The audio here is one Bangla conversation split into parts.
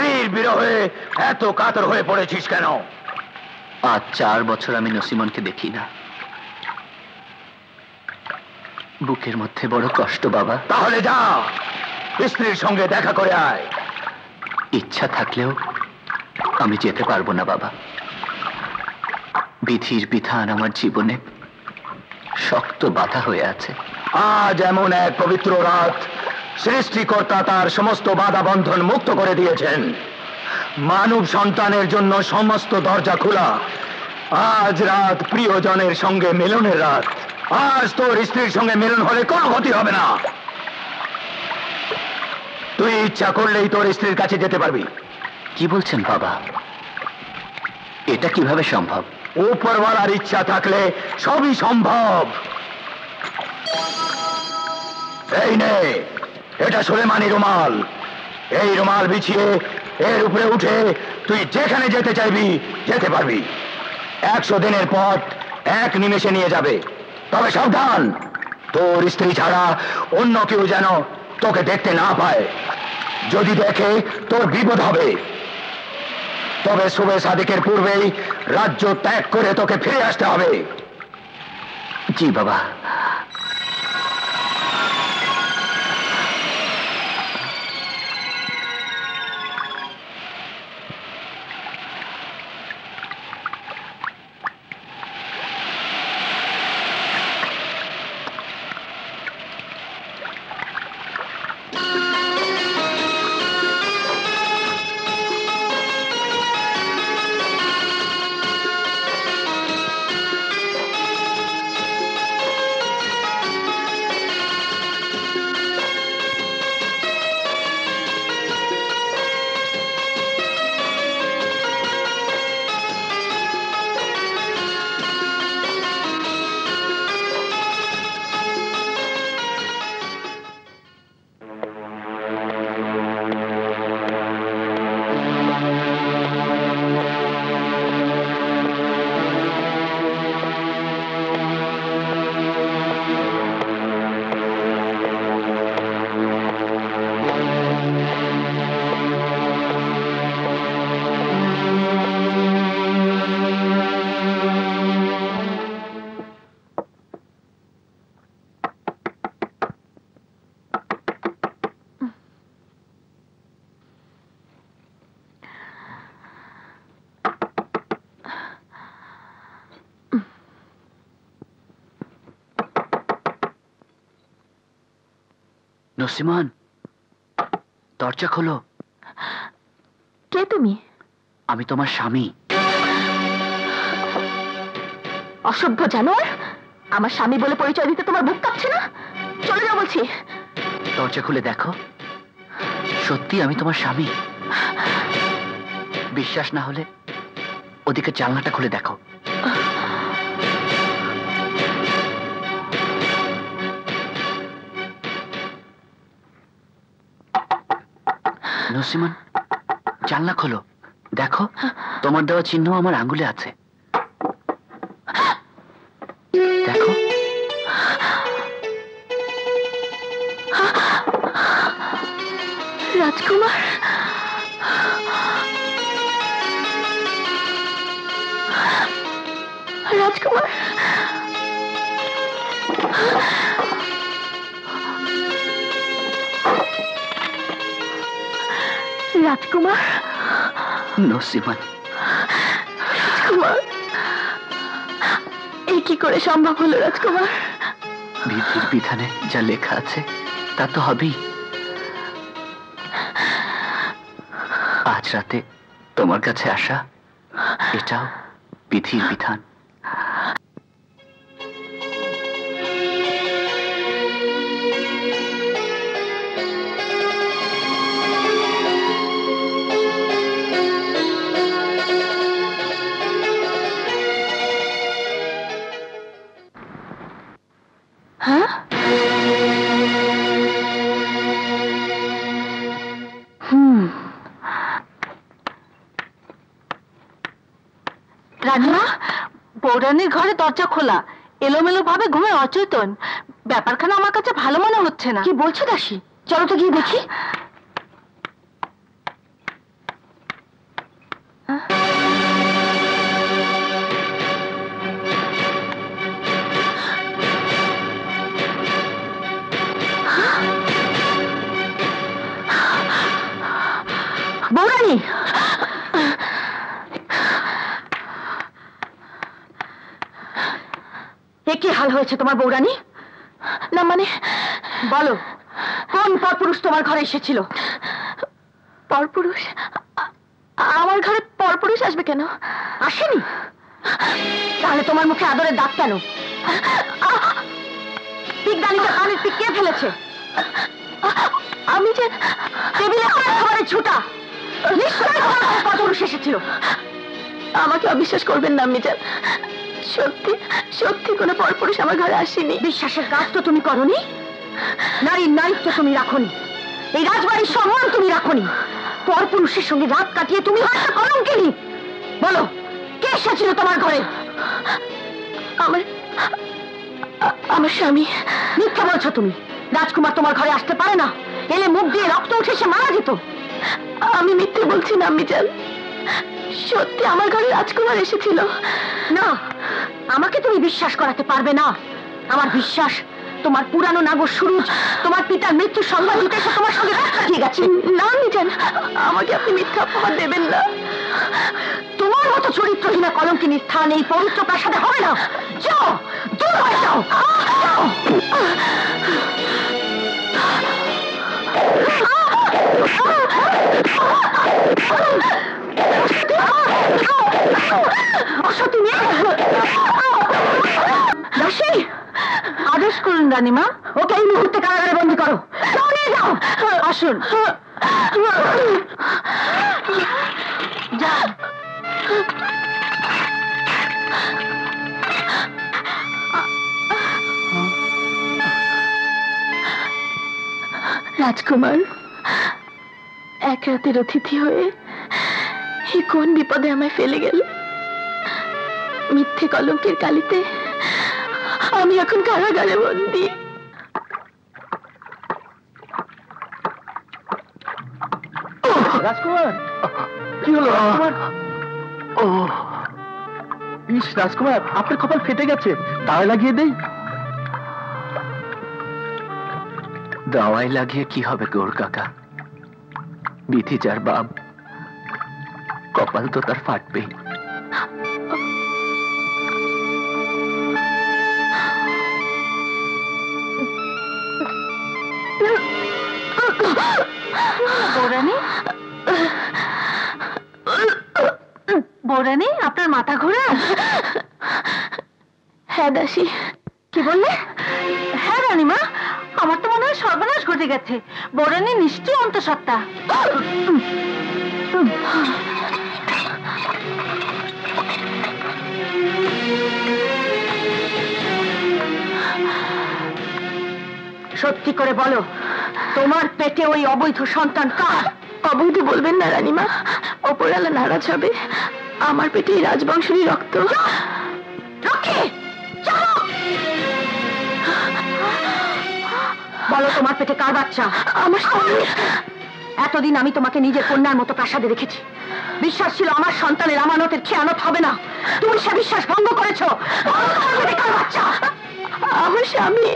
স্ত্রীর বিরহে এত কাতর হয়ে পড়েছিস কেন? আজ 4 বছর আমি নসিমনকে দেখি না। বুকের মধ্যে বড় কষ্ট বাবা। তাহলে যা, স্ত্রীর সঙ্গে দেখা করে আয়। ইচ্ছা থাকলেও আমি যেতে পারবো না বাবা। বিধির বিধান আমার জীবনে শক্ত বাধা হয়ে আছে। আজ এমন এক পবিত্র রাত, সৃষ্টিকর্তা তার সমস্ত বাধা বন্ধন মুক্ত করে দিয়েছেন। মানব সন্তানের জন্য সমস্ত দরজা খোলা। আজ রাত প্রিয়জনের সঙ্গে মিলনের রাত। আজ তোর স্ত্রীর সঙ্গে মিলন হলে কোনো ক্ষতি হবে না। তুই ইচ্ছা করলেই তোর স্ত্রীর কাছে যেতে পারবি। কি বলছেন বাবা? এটা কিভাবে সম্ভব? উপরওয়ালার ইচ্ছা থাকলে সবই সম্ভব। এই নে, এটা সুলেমানি রুমাল। এই রুমাল বিছিয়ে এর উপরে উঠে তুই যেখানে যেতে চাইবি যেতে পারবি। 100 দিনের পথ 1 নিমেষে নিয়ে যাবে। তবে সাবধান, তোর স্ত্রী ছাড়া অন্য কেউ যেন তোকে দেখতে না পায়। যদি দেখে তোর বিপদ হবে। তবে শুভে সাদিকের পূর্বেই রাজ্য ত্যাগ করে তোকে ফিরে আসতে হবে। জি বাবা। নসিমন, দরজা খোলো। কে তুমি? আমি তোমার স্বামী। অসভ্য জানোয়ার! আমার স্বামী বলে পরিচয় দিতে তোমার বুক কাঁপছে না? চলে যাও বলছি। দরজা খুলে দেখো, সত্যি আমি তোমার স্বামী। বিশ্বাস না হলে ওদিকে জানলাটা খুলে দেখো। নসিমন, জানলা খোলো, দেখো তোমার দেওয়া চিহ্ন আমার আঙ্গুলে আছে। দেখো। রাজকুমার, রাজকুমার, রাজকুমার, নসিমন। রাজকুমার, এই কি করে সম্ভব হলো রাজকুমার? বিধির বিধানে যা লেখা আছে তা তো হবেই। আজ রাতে তোমার কাছে আসা, এটাও বিধির বিধান। হ্যাঁ, রাজমা, বৌরানীর ঘরে দরজা খোলা, এলোমেলো ভাবে ঘুমে অচেতন। ব্যাপারখানা আমার কাছে ভালো মনে হচ্ছে না। কি বলছো দাসী? চলো তো গিয়ে দেখি। বৌরানী, কি হাল হয়েছে তোমার বৌরানী? না মানে বলো, কোন পরপুরুষ তোমার ঘরে এসেছিল? পরপুরুষ? আমার ঘরে পরপুরুষ আসবে কেন? আসেনি? তাহলে তোমার মুখে আদরের দাগ কেন? পিকদানিটা কানের পিক কে ফেলেছে? আমি যে টেবিলে খাবারের ছুটা, নিশ্চয়ই তোমার ঘরে পরপুরুষ এসেছিল। আমাকে অবিশ্বাস করবেন না আম্মি জান, সত্যি সত্যি কোনো পরপুরুষ আমার ঘরে আসেনি। বিশ্বাসের কাজ তো তুমি করনি, নারীর নারীত্ব তুমি রাখনি, এই রাজবাড়ির সম্মান তুমি রাখনি, পরপুরুষের সঙ্গে রাত কাটিয়ে তুমি হয়তো কলঙ্কিনী। বলো, কে এসেছিল তোমার ঘরে? আমার স্বামী। মিথ্যা বলছো তুমি। রাজকুমার তোমার ঘরে আসতে পারে না, এলে মুখ দিয়ে রক্ত উঠে সে মারা যেত। আমি মিথ্যে বলছি না আম্মি জান, সত্যি আমার ঘরে রাজকুমার এসেছিল। না, আমাকে তুমি বিশ্বাস করাতে পারবে না। আমার বিশ্বাস তোমার পুরানো নাগর সুরুজ তোমার পিতার মৃত্যুর সংবাদ দিতে এসে তোমার সঙ্গে রাত কাটিয়ে গেছে। না আম্মি জান, আমাকে আপনি মিথ্যা অপবাদ দেবেন না। তোমার মতো চরিত্রহীনা কলঙ্কিনীর স্থান এই পবিত্র প্রাসাদে হবে না। যাও, দূর হয়ে যাও। আদেশ করুন রানীমা, ওকে এই মুহূর্তে কারাগারে বন্দী করো। চলে যাও। আসুন। যাও। রাজকুমার, এক রাতের অতিথি হয়ে এই কোন বিপদে আমায় ফেলে গেল। মিথ্যে কলঙ্কের কালিতে আমি এখন কারাগারে বন্দী। রাজকুমার, কি হলো রাজকুমার? ও ইস রাজকুমার, আপনার কপাল ফেটে গেছে, দাওয়াই লাগিয়ে দেই। দাওয়াই লাগিয়ে কি হবে গৌর কাকা? বিধি যার বাপ, কপাল তো তার ফাটবেই। বৌরানী, বৌরানী, আপনার মাথা ঘোরা? হ্যাঁ দাসী। কি বললে? হ্যাঁ রানীমা, আমার তো মনে হয় সর্বনাশ ঘটে গেছে। বৌরানী নিশ্চয়ই অন্তঃসত্ত্বা। সত্যি করে বলো, তোমার পেটে ওই অবৈধ সন্তান কার? অবৈধ বলবেন না রানীমা, অপরালা নারাজ হবে। আমার পেটে এই রাজবংশেরই রক্ত। বলো, তোমার পেটে কার বাচ্চা? আমার স্বামী। এতদিন আমি তোমাকে নিজের কন্যার মতো প্রাসাদে রেখেছি, বিশ্বাস ছিল আমার সন্তানের আমানতের খেয়ানত হবে না। তুমি সে বিশ্বাস ভঙ্গ করেছো। তোমার পেটে কার বাচ্চা? আমার স্বামী।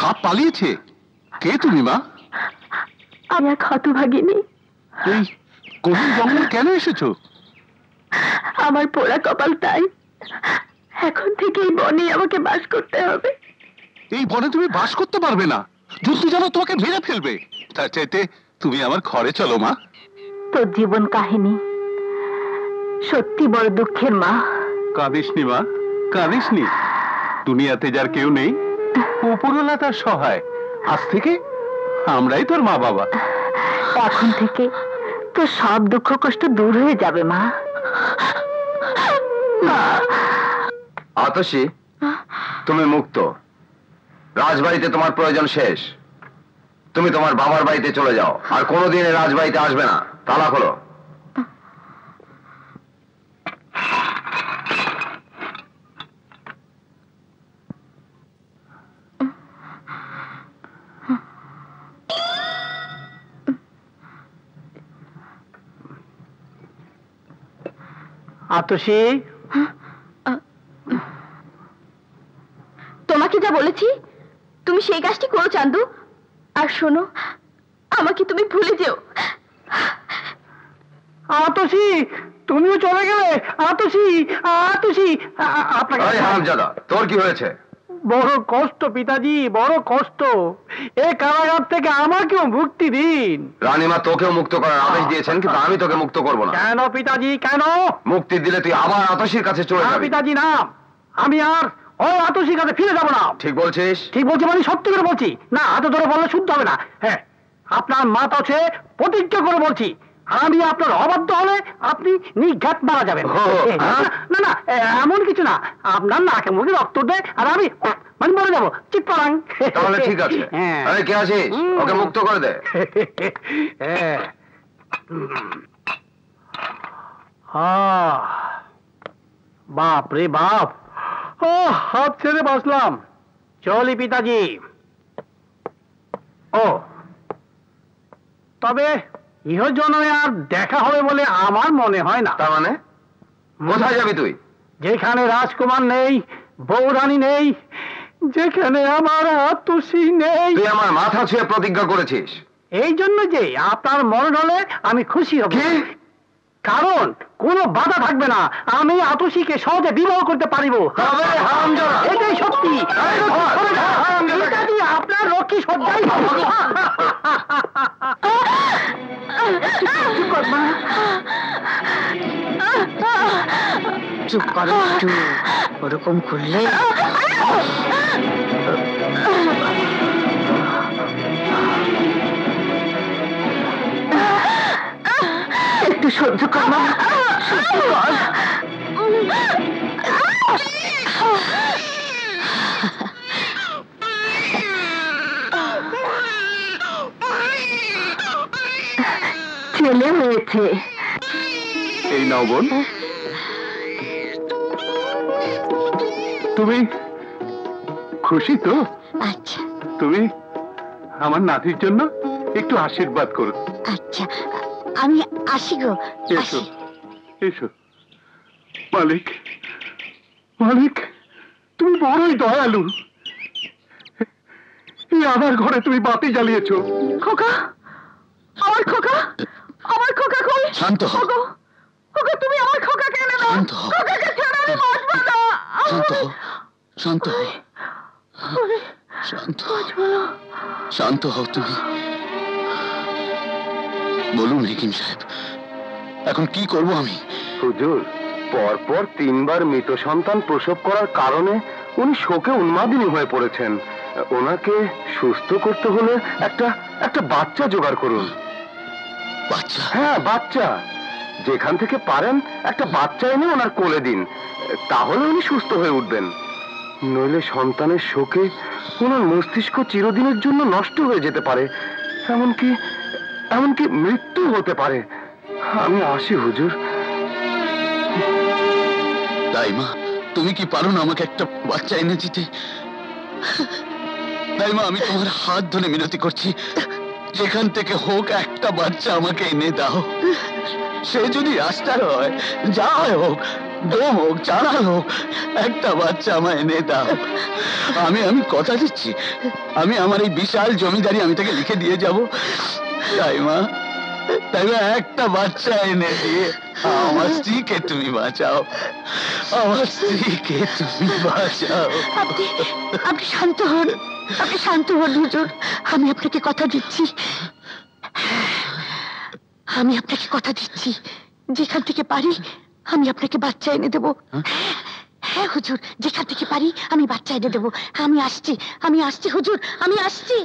সাপ পালিয়েছে? কে তুমি মা? আমি এক হতভাগিনী। এই গভীর জঙ্গল কেন এসেছো? আমার পোড়া কপাল তাই এখন থেকে এই বনে আমাকে বাস করতে হবে। এই বনে তুমি বাস করতে পারবে না, যুদ্ধ যেন তোমাকে মেরে ফেলবে। তার চাইতে তুমি আমার ঘরে চলো মা। তোর জীবন কাহিনী সত্যি বড় দুঃখের মা। কাঁদিসনি মা, কাঁদিসনি। দুনিয়াতে যার কেউ নেই, উপরওয়ালা তার সহায়। আজ থেকে আমরাই তোর মা বাবা। এখন থেকে তোর সব দুঃখ কষ্ট দূর হয়ে যাবে মা। আতসী, তুমি মুক্ত। রাজবাড়িতে তোমার প্রয়োজন শেষ। তুমি তোমার বাবার বাড়িতে চলে যাও, আর কোনোদিন রাজবাড়িতে আসবে না। তালা খোলো। আতসী, তোমাকে যা বলেছি তুমি সেই কাজটি করো চান্দু। আর শোনো, আমাকে তুমি ভুলে যেও। আতসী, তুমিও চলে গেলে? আতসী, আতসী, আপনাকে হারামজাদা, তোর কি হয়েছে? বড় কষ্ট পিতাজি, বড় কষ্ট। এই কারাগার থেকে আমাকেও মুক্তি দিন। রানীমা তোকেও মুক্ত করার আদেশ দিয়েছেন, কিন্তু আমি তোকে মুক্ত করব না। কেন পিতাজি, কেন? মুক্তি দিলে তুই আবার আতসীর কাছে চলে না যাবি। পিতাজি না, আমি আর ওই আতসীর কাছে ফিরে যাব না। ঠিক বলছিস? ঠিক বলছি, মানে সত্যি করে বলছি। না, হাতে ধরে বললে শুনতে হবে না। হ্যাঁ, আপনার মাথা আছে, প্রতিজ্ঞা করে বলছি, আমি আপনার অবাধ্য হলে আপনি নিঘাত মারা যাবেন। না না, এমন কিছু না। আপনার নাকে মুখে রক্ত দেয় আর আমি মানে মরে যাবো চিৎপাড়াং। তাহলে ঠিক আছে। আরে কে আছিস? ওকে মুক্ত করে দে। বাপ রে বাপ, হাত ছেড়ে বসলাম। চলি পিতাজি। ও তবে ইহজন্মে আর দেখা হবে বলে আমার মনে হয় না। তার মানে কোথায় যাবি তুই? যেখানে রাজকুমার নেই, বৌরানী নেই, যেখানে আমার আতসী নেই। তুই আমার মাথা ছুঁয়ে প্রতিজ্ঞা করেছিস। এই জন্য যে আপনার মরণ হলে আমি খুশি হব, কারণ কোনো বাধা থাকবে না। আমি আতসীকে সহজে বিবাহ করতে পারিব। এটাই সত্যি। আপনার লক্ষ্মী সজ্জাই চুপ করো একটু, ওরকম করলে একটু সহ্য কর মা, সহ্য কর। ছেলে হয়েছে। এই নাও বোন, তুমি খুশি তো? আচ্ছা তুমি আমার নাতির জন্য একটু আশীর্বাদ করো। আচ্ছা, আমি আসি গো। এসো এসো। মালিক, মালিক, তুমি বড়ই দয়ালু। এই আমার ঘরে তুমি বাতি জ্বালিয়েছো। খোকা, আমার খোকা, আমার খোকা কই? শান্ত হও। ওগো, ওগো, তুমি আমার খোকাকে এনে দাও। শান্ত হও। খোকাকে ছেড়ে আমি বাঁচবো না। শান্ত হও, শান্ত হও, শান্ত হও, শান্ত হও তুমি। বলুন হেকিম সাহেব, এখন কি করব আমি? হুজুর, পরপর 3 বার মৃত সন্তান প্রসব করার কারণে উনি শোকে উন্মাদিনী হয়ে পড়েছেন। ওনাকে সুস্থ করতে হলে একটা বাচ্চা জোগাড় করুন। বাচ্চা? হ্যাঁ, বাচ্চা। যেখান থেকে পারেন একটা বাচ্চা এনে ওনার কোলে দিন, তাহলে উনি সুস্থ হয়ে উঠবেন। নইলে সন্তানের শোকে ওনার মস্তিষ্ক চিরদিনের জন্য নষ্ট হয়ে যেতে পারে, এমনকি মৃত্যু হতে পারে। আমি আসি হুজুর। তাই মা, তুমি কি পারো না আমাকে একটা বাচ্চা এনে দিতে? তাই মা, আমি তোমার হাত ধরে মিনতি করছি, যেখান থেকে হোক একটা বাচ্চা আমাকে এনে দাও। সে যদি রাস্তার হয়, যা হয় হোক, দম হোক, চাঁড়াল হোক, একটা বাচ্চা আমায় এনে দাও। আমি কথা দিচ্ছি, আমি আমার এই বিশাল জমিদারি আমি তাকে লিখে দিয়ে যাব। তাই মা একটা বাচ্চা এনে দিয়ে আমার স্ত্রীকে তুমি বাঁচাও, আমার স্ত্রীকে তুমি বাঁচাও। আপনি শান্ত হন, আপনি শান্ত হন হুজুর। আমি আপনাকে কথা দিচ্ছি, আমি আপনাকে কথা দিচ্ছি, যেখান থেকে পারি আমি আপনাকে বাচ্চা এনে দেবো। হ্যাঁ হুজুর, যেখান থেকে পারি আমি বাচ্চা এনে দেবো। আমি আসছি হুজুর, আমি আসছি।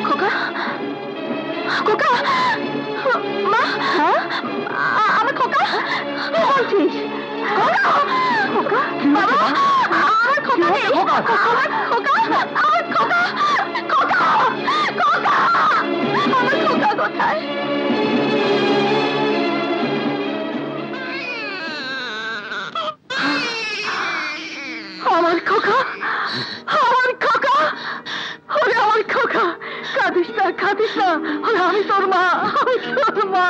খোকা, খোকা, মা, আমার খোকা, কি বলছিস? খোকা, খোকা, বাবা, আমার খোকা নেই, আমার খোকা, আমার খোকা, খোকা, খোকা, আমার খোকা কোথায়? আমার খোকা, আমার খোকা, ওরে আমার খোকা, কাঁদিস না, কাঁদিস না, ওরে আমি তোর মা, আমি তোর মা।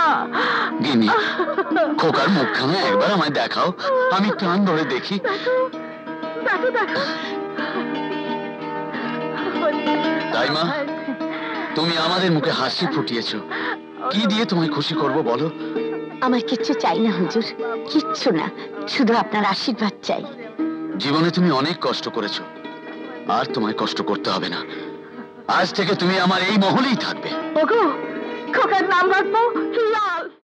গিনি, খোকার মুখখানা একবার আমায় দেখাও, আমি প্রাণ ধরে দেখি। দেখো, দেখো। তাই মা, তুমি আমাদের মুখে হাসি ফুটিয়েছ, কি দিয়ে তোমায় খুশি করব বলো? আমার কিচ্ছু চাই না হুজুর, কিচ্ছু না, শুধু আপনার আশীর্বাদ চাই। জীবনে তুমি অনেক কষ্ট করেছো, আর তোমায় কষ্ট করতে হবে না। আজ থেকে তুমি আমার এই মহলেই থাকবে। ওগো, খোকার নাম রাখবো লাল।